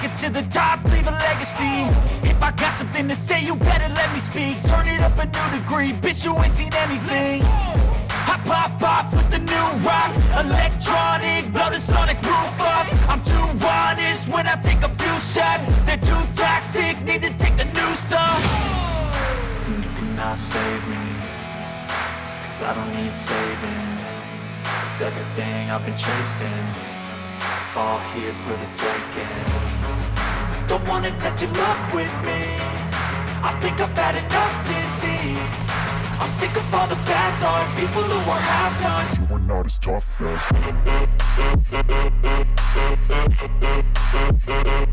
it to the top, leave a legacy. If I got something to say, you better let me speak. Turn it up a new degree, bitch, you ain't seen anything. I pop off with the new rock, electronic, blow the sonic roof up. I'm too honest when I take a few shots. They're too toxic, need to take the noose off. And you cannot save me, 'cause I don't need saving. It's everything I've been chasing, all here for the taking. Don't wanna test your luck with me, I think I've had enough disease. I'm sick of all the bad thoughts, people who are half-nots. You are not as tough as